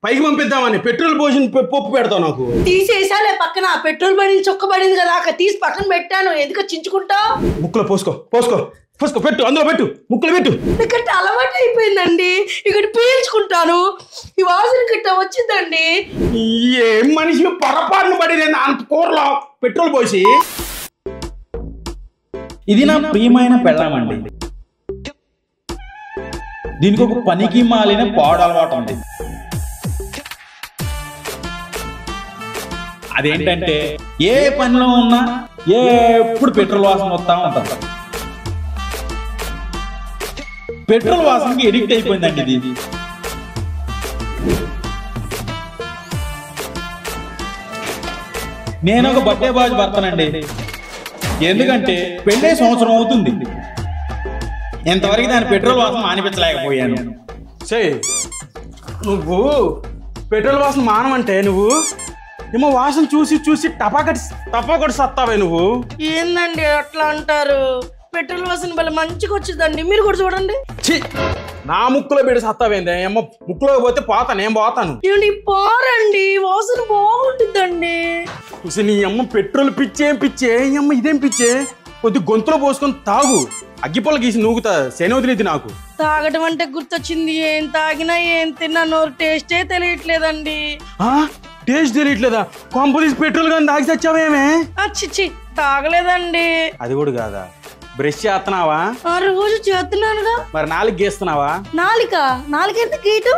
పైకి పంపిద్దామని పెట్రోల్ పోసిన పప్పు పెడతావు నాకు. తీసేసాలే పక్కన పెట్రోల్ పడింది చొక్క పడింది కదా అక్కడ తీసి పక్కన పెట్టాను. ఎందుకు చించుకుంటావు? ముక్కలో పోసుకో పోసుకో పోసుకో పెట్టు, అందులో పెట్టు, ముక్కలు పెట్టు. ఇక్కడ అలవాటు అయిపోయిందండి. ఇక్కడ పీల్చుకుంటాను. ఈ వాసన గిట్ట వచ్చిందండి. ఏం మనిషి పొరపాటును పడి అంత కూరలో పెట్రోల్ పోసి. ఇది నా ప్రియమైన పెళ్ళామండి. దీనికి ఒక పనికి మాలిన పాడు అలవాటు ఉంది. అదేంటంటే ఏ పనిలో ఉన్నా ఎప్పుడు పెట్రోల్ వాసన వస్తా ఉంటారు. పెట్రోల్ వాసనకి ఎడిక్ట్ అయిపోయిందండి ఇది. నేను ఒక బర్త్డే బాజ్ భర్తనండి. ఎందుకంటే పెళ్ళే సంవత్సరం అవుతుంది, ఎంతవరకు దాని పెట్రోల్ వాసన మానిపించలేకపోయాను. సే నువ్వు పెట్రోల్ వాసన మానమంటే నువ్వు ఏమో వాసన చూసి చూసి టపాకటి సత్తావే నువ్వు. ఏందండి అట్లా అంటారు? పెట్రోల్ వాసన వల్ల మంచిగా వచ్చిందండి. మీరు కూడా చూడండి. ఛీ, నా ముక్కులో పెట్టి సత్తావేందే? ఏమో ముక్కులో పోతే పోతాను, ఏం పోతాను. ఏమండి పోరండి, వాసన బాగుంటుందండి. నీ అమ్మ పెట్రోల్ పిచ్చే పిచ్చే, అమ్మ ఇదేం పిచ్చే? కొద్ది గొంతులో పోసుకొని తాగు, అగ్గిపొల గీసి నూగుతా. శని వదిలేది నాకు. తాగడం అంటే గుర్తొచ్చింది. ఏం తాగినా ఏం తిన్నా నోరు టేస్టే తెలియట్లేదండి. టేస్ట్ తెలియట్లేదా? కాంపోజిట్ పెట్రోల్ కానీ తాగి తెచ్చావేమే? చిచ్చి తాగలేదండి. అది కూడా కాదా? బ్రష్ చేస్తున్నావా? రోజు చేస్తున్నానుగా. మరి నాలుగు గీస్తున్నావా? నాలుక ఎంత గీటు?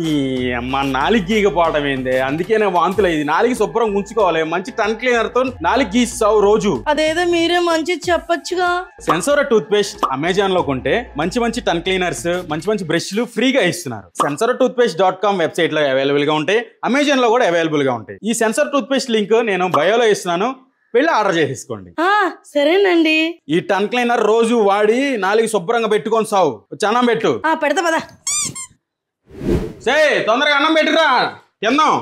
ఈ అమ్మ నాలుగు గీకపోవడం ఏంది? అందుకేనే వాంతులు ఇది. నాలుగు శుభ్రం ఉంచుకోవాలి. మంచి టన్ క్లీనర్ తో నాలుగు గీస్తావు రోజు. అదేదో మీరే మంచి చెప్పొచ్చుగా. సెన్సోరా టూత్ పేస్ట్ అమెజాన్ లో కొంటే మంచి మంచి టన్ క్లీనర్స్, మంచి మంచి బ్రష్లు ఫ్రీగా ఇస్తున్నారు. sensoratoothpaste.com వెబ్సైట్ లో అవైలబుల్ గా ఉంటాయి, అమెజాన్ లో కూడా అవైలబుల్ గా ఉంటాయి. ఈ సెన్సర్ టూత్ పేస్ట్ లింక్ నేను బయోలో ఇస్తున్నాను, వెళ్ళి ఆర్డర్ చేసేసుకోండి. సరేనండి. ఈ టన్ క్లీనర్ రోజు వాడి నాలుగు శుభ్రంగా పెట్టుకొని సావు. చన్నం పెట్టు. పెడతా పదా. సే తొందరగా అన్నం పెట్టురా, తిందాం.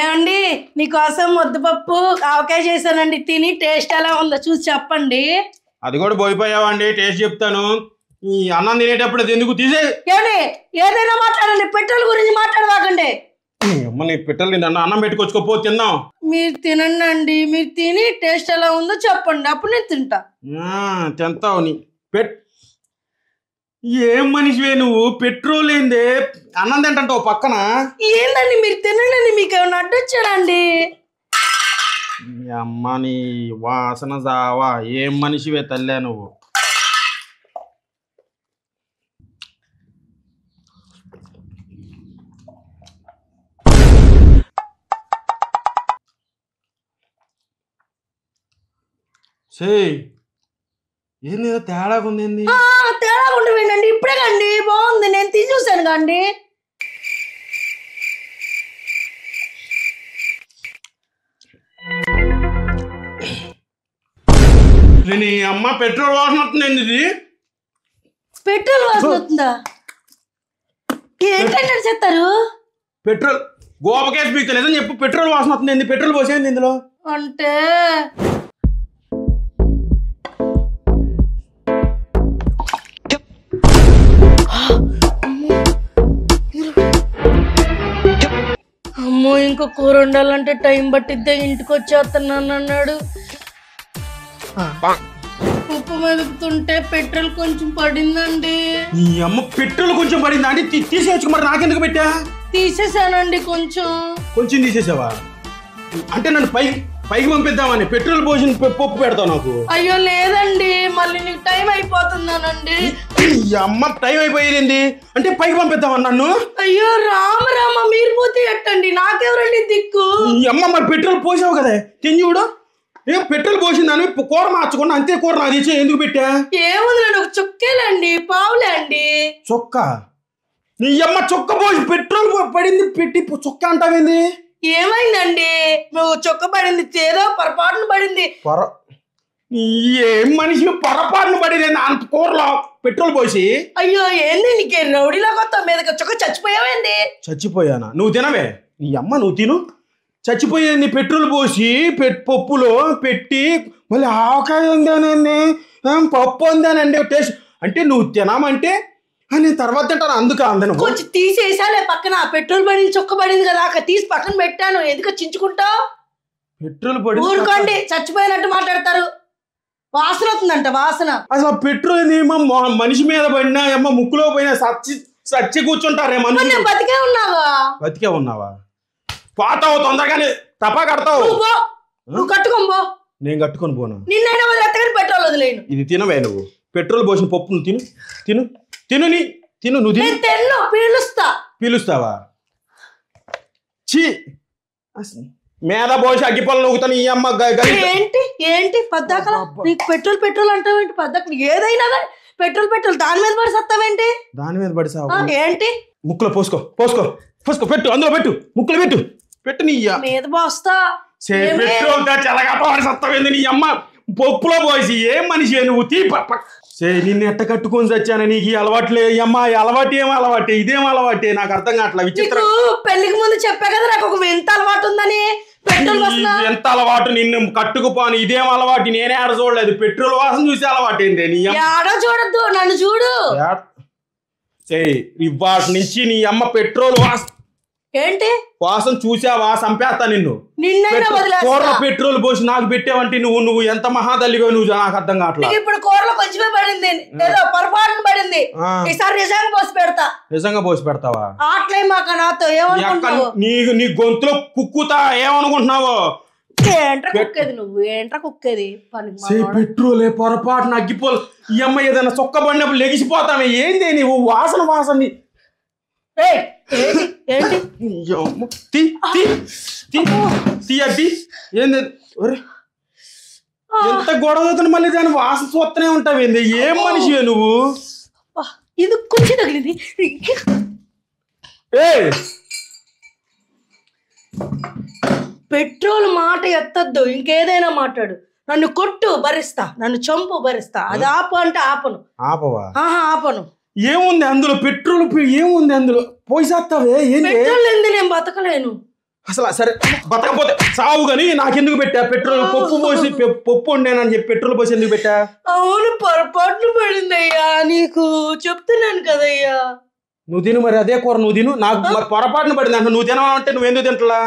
ఏమండి నీకోసం ముద్దపప్పు ఆవకాయ చేశానండి. తిని టేస్ట్ ఎలా ఉందో చూసి చెప్పండి. అది కూడా పోయిపోయావండి, టేస్ట్ చెప్తాను. ఈ అన్నం తినేటప్పుడు ఎందుకు తీసే? ఏమండి ఏదైనా మాట్లాడండి, పెట్రోల్ గురించి మాట్లాడవాకండి. అమ్మ నీ పెట్రోల్ అన్నం పెట్టుకొచ్చుకోపో, తిందాం. మీరు తినండి అండి. మీరు తిని టేస్ట్ ఎలా ఉందో చెప్పండి, అప్పుడు నేను తింటా. తింటావు నీ ఏం మనిషివే నువ్వు? పెట్రోల్ ఏందే అన్నం తింటావు పక్కన? ఏందండి మీరు తినండి, మీకు ఏమైనా అడ్డొచ్చాడండి? అమ్మ నీ వాసన జావా. ఏం మనిషివే తల్లే నువ్వు? ఏంది తేడాగా ఉంది? తేడా ఉండవేండి, ఇప్పుడే కండి బాగుంది. నేను తీసి చూసాను కండి. నీ అమ్మ పెట్రోల్ వాసన వస్తుంది. ఇది పెట్రోల్ వాసన వస్తుందా? ఏంటంటే చెప్తారు? పెట్రోల్ గోపకేసి మీకు లేదని చెప్పు. పెట్రోల్ వాసన వస్తుంది. పెట్రోల్ పోసేది ఇందులో అంటే అమ్మో ఇంకో కూర వండాలంటే టైం పట్టిద్దే. ఇంటికి వచ్చేస్తున్నాను అన్నాడు. ఉప్పు మెదుపుతుంటే పెట్రోల్ కొంచెం పడిందండి. ఈ అమ్మ పెట్రోల్ కొంచెం పడిందా అంటే తీసేయచ్చు. మరి నాకెందుకు పెట్టా? తీసేసానండి. కొంచెం తీసేసావా? అంటే నన్ను పైకి పంపిద్దామని పెట్రోల్ పోసిన పప్పు పెడతావు నాకు? అయ్యో లేదండి, మళ్ళీ నీకు టైం అయిపోతుందానండి. అమ్మ టైం అయిపోయేది అంటే పైకి పంపిద్దామని నన్ను? అయ్యో రామ రామ, మీరు పోతే ఎట్టండి, నాకెవరండి దిక్కు? ఈ అమ్మ మరి పెట్రోల్ పోసావు కదా, తింజుడు. ఏం పెట్రోల్ పోసిందని కూర మార్చకుండా అంతే కూర నాకు తెచ్చి ఎందుకు పెట్టా? ఏముందండి, ఒక చుక్కేలండి, పావులే అండి. చొక్క? నీ అమ్మ చొక్క పోసి పెట్రోల్ పడింది పెట్టి చొక్క అంటావేంది? ఏమైందండి? నువ్వు చొక్క పడింది, ఏదో పొరపాటును పడింది. ఏం మనిషి పొరపాటును పడింది అంత కూరలో పెట్రోల్ పోసి? అయ్యో ఏంది నీకే రౌడీలో కొత్త మీదకి చొక్క చచ్చిపోయావేంది? చచ్చిపోయానా? నువ్వు తినవే. నీ అమ్మ నువ్వు తిను. చచ్చిపోయేది పెట్రోల్ పోసి పప్పులో పెట్టి మళ్ళీ ఆవకాయ ఉందానండి, పప్పు ఉందానండి టేస్ట్ అంటే నువ్వు తినమంటే నేను తర్వాత తింటాను అందుకు అందను కొంచెం తీసేసాలే పక్కన పెట్రోల్ బండి చొక్క పడింది కదా అక్కడ తీసి పక్కన పెట్టాను ఎందుకు చించుకుంటావు పెట్రోల్ పడి ఊరుకోండి చచ్చిపోయినట్టు మాట్లాడతారు వాసన వస్తుందంట వాసన అసలు పెట్రోల్ ఏమో మనిషి మీద పడినా ఏమో ముక్కులో పోయినా సచ్చి కూర్చుంటారే మనిషి నేను బతికే ఉన్నావా బతికే ఉన్నావా పోతావు తొందరగానే తపా కడతావు నువ్వు కట్టుకోబో నేను కట్టుకొని పోను నిన్నైనా వదిలేత్తగానే పెట్రోల్ వదిలేను ఇది తినవే నువ్వు పెట్రోల్ పోసిన పప్పు నువ్వు తిను తిను తిను తిను నువ్వు తిను తెన్ను పీలుస్తావా చీ మీద పోసి అగ్గిపొల నూగుతాను ఈ అమ్మ ఏంటి ఏంటి పద్దాకల నీకు పెట్రోల్ అంటావేంటి పద్దాకలు ఏదైనా కానీ పెట్రోల్ దాని మీద పడి సత్తావేంటి దాని మీద పడి సావు ఏంటి ముక్కులో పోసుకో పెట్టు అందులో ముక్కులో పెట్టు నీ మీద పోస్తా పెట్రోల్ చల్లగా పడి సత్తావేంది నీ అమ్మ పప్పులో పోసి ఏం మనిషి నువ్వు నిన్ను ఎట్ట కట్టుకొని చచ్చాను నీకు ఈ అలవాట్లే అమ్మా అలవాటు ఏం అలవాటే ఇదేం అలవాటే నాకు అర్థం కావట్లే విచిత్రం పెళ్లికి ముందు చెప్పా కదా నాకు ఒక వింత అలవాటు ఉందని ఎంత అలవాటు నిన్ను కట్టుకుపోను ఇదేం అలవాటు నేనే ఆడ చూడలేదు పెట్రోల్ వాసన చూసి అలవాటు ఏంటి నీ ఆడ చూడద్దు నన్ను చూడు ఇవాటి నుంచి నీ అమ్మ పెట్రోల్ ఏంటి వాసన చూసావా చంపేస్తా నిన్ను కూరలో పెట్రోల్ పోసి నాకు పెట్టావంటే నువ్వు ఎంత మహాదల్లిగా నువ్వు నాకు అర్థం కావట్లేదు ఇప్పుడు కూరలో కొంచెమే పడింది ఏదో పొరపాటున పడింది ఈసారి నిజంగా పోసి పెడతావా అట్లే మాక నాతో ఏమనుకుంటున్నావు నీ గొంతులో కుక్కుతా ఏమనుకుంటున్నావు ఏంట్రా కుక్కేది పెట్రోలే పొరపాటున అగ్గిపోలు ఈ అమ్మ ఏదైనా చొక్క పడినప్పుడు లెగిసిపోతామే ఏంది నువ్వు వాసన ఏంటి ఏంది ఎంత గొడవ అవుతుంది మళ్ళీ దాని వాసన చూస్తూనే ఉంటావేంది ఏం మనిషి నువ్వు ఇది కొంచెం తగిలింది పెట్రోల్ మాట ఎత్తద్దు ఇంకేదైనా మాట్లాడు నన్ను కొట్టు భరిస్తా నన్ను చంపు భరిస్తా అది ఆపు అంటే ఆపను ఏముంది అందులో పెట్రోల్ ఏముంది అందులో పోయిసేస్తావే పెట్రోల్ ఏంది నేను బతకలేను అసలు సరే బతకపోతే సావు గాని నాకెందుకు పెట్టా పెట్రోల్ పప్పు పోసి పప్పు వండానని చెప్పి పెట్రోల్ పోసి ఎందుకు పెట్టా అవును పొరపాట్లు పడిందయ్యా నీకు చెప్తున్నాను కదయ్యా నువ్వు తిను మరి అదే కూర నువ్వు తిను నాకు మరి పొరపాటును పడింది అంటే నువ్వు తినమంటే నువ్వెందుకు తింటలా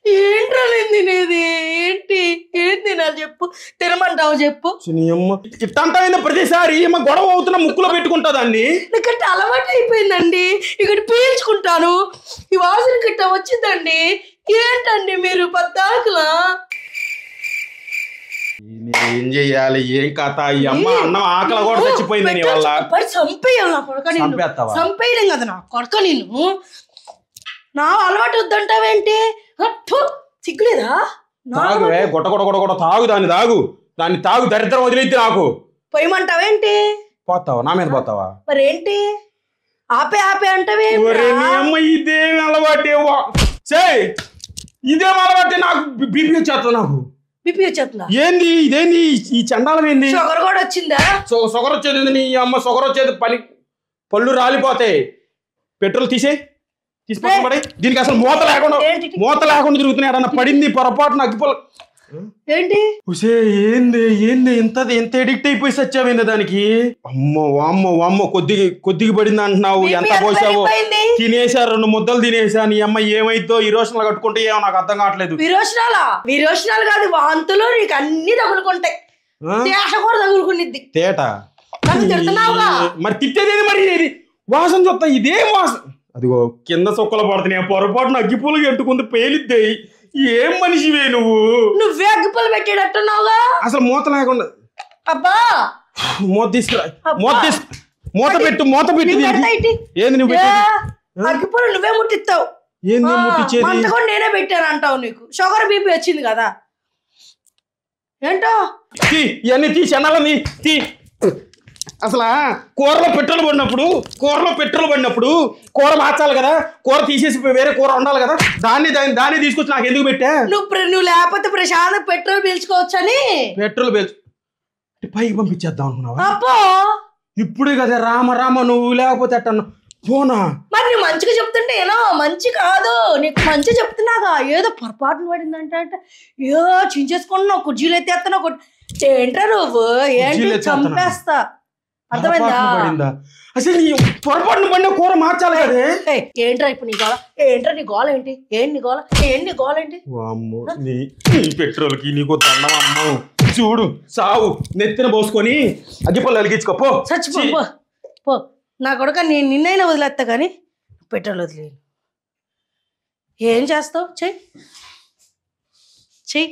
ఏంట్రా నేను తినేది ఏం తినాలి చెప్పు తినమంటావు చెప్పు ఇట్టంటే ప్రతిసారి గొడవ అవుతున్నా ముక్కులో పెట్టుకుంటా దాన్ని నాకంటే అలవాటు అయిపోయిందండి ఇక్కడ పీల్చుకుంటాను ఈ వాసన గిట్ట వచ్చిందండి ఏంటండి మీరు పద్దాకలా ఏం చెయ్యాలి ఏం కథ ఈ అమ్మ అన్నం ఆకలి కూడా చచ్చిపోయింది నీ వల్ల చంపేయాలి నా కొడక చంపేయలేం కదా నా కొడక నేను నా అలవాటు వద్దంటావేంటి సిగ్గులేదా తాగువే గొట్ట తాగు దాన్ని తాగు దరిద్రం వదిలేద్ది నాకు పోయమంటావేంటి పోతావా నా మీద పోతావా మరేంటి ఆపే అంటావే ఇదేం అలవాటే ఇదేం అలవాటే నాకు బీపీ వచ్చేస్తా ఇదేంది ఈ చండాలం ఏంది షుగర్ కూడా వచ్చిందా షుగర్ వచ్చేది నీ అమ్మ షుగర్ వచ్చేది పళ్ళు రాలిపోతాయి పెట్రోల్ తీసుకుపడి దీనికి అసలు మూత లేకుండా తిరుగుతున్నాయి అన్న పడింది పొరపాటు అగ్గిపోల ఏంటి ఏంది ఎంత ఎడిక్ట్ అయిపోయి సచ్చావేంది దానికి అమ్మో కొద్దిగా పడింది అంటున్నావు ఎంత పోసావో తినేసా 2 ముద్దలు తినేసా నీ అమ్మ ఏమైద్దో విరోచనాలు కట్టుకుంటే ఏమో నాకు అర్థం కావట్లేదు విరోచనాలు కాదు వాంతులు నీకు అన్ని తగులుకుంటాయి కూడా తగులుకునిద్ది తేట మరి తిట్టేది మరి వాసన చూస్తా ఇదేం వాసన అదిగో కింద సొక్కలు పడుతున్నాయి పొరపాటున అగ్గిపూలు ఎంటుకుంది పేలిద్దాయి ఏం మనిషివే నువ్వే అగ్గిపూలు పెట్టేటట్టున్నావుగా అసలు మూత లేకుండా అబ్బా మూత తీసుకురా మూత పెట్టి ఏంది నువ్వు అగ్గిపూలు నువ్వే ముట్టిస్తావు ఏంది ముట్టించేది కూడా నేనే పెట్టాను అంటావు నీకు షుగర్ బీపీ వచ్చింది కదా ఏంటో ఇవన్నీ తీసి తీ అసలు కూరలో పెట్రోల్ పడినప్పుడు కూర మార్చాలి కదా కూర తీసేసి వేరే కూర ఉండాలి కదా దాన్ని తీసుకొచ్చి నాకు ఎందుకు పెట్టా నువ్వు లేకపోతే ప్రశాంత్ పెట్రోల్ పీల్చుకోవచ్చని పెట్రోల్ పైకి పంపించేద్దాం అనుకున్నావా ఇప్పుడే కదా రామ నువ్వు లేకపోతే అట్టన్నా పోనా మరి నువ్వు మంచిగా చెప్తుంటే ఏదో మంచి కాదు నీకు మంచి చెప్తున్నాగా ఏదో పొరపాటును పడిందంటే ఏదో చించేసుకున్నావు కుర్జీలు ఎత్తేస్తున్నావు ఏంట్రా నువ్వు ఏంటి చంపేస్తా అర్థమైందా? పడిందా? అసలు నీ పొరపాటున పడిన కూర మార్చాలి కదే. ఏయ్, ఏంట్రా ఇప్పుడు నీ గోల? ఏంట్రా నీ గోల ఏంటి? ఏంటి నీ గోల? ఏంటి నీ గోల ఏంటి? వామ్మో, నీ పెట్రోల్కి నీకు దండం అమ్మో. చూడు సావు నెత్తిన పోసుకొని అగ్గిపళ్ళు అలిగించుకోపో. చచ్చిపో పో. పో నా కొడుక, నేను నిన్నైనా వదిలేస్తా కానీ పెట్రోల్ వదిలేను. ఏం చేస్తావు? చెయ్యి చెయ్యి.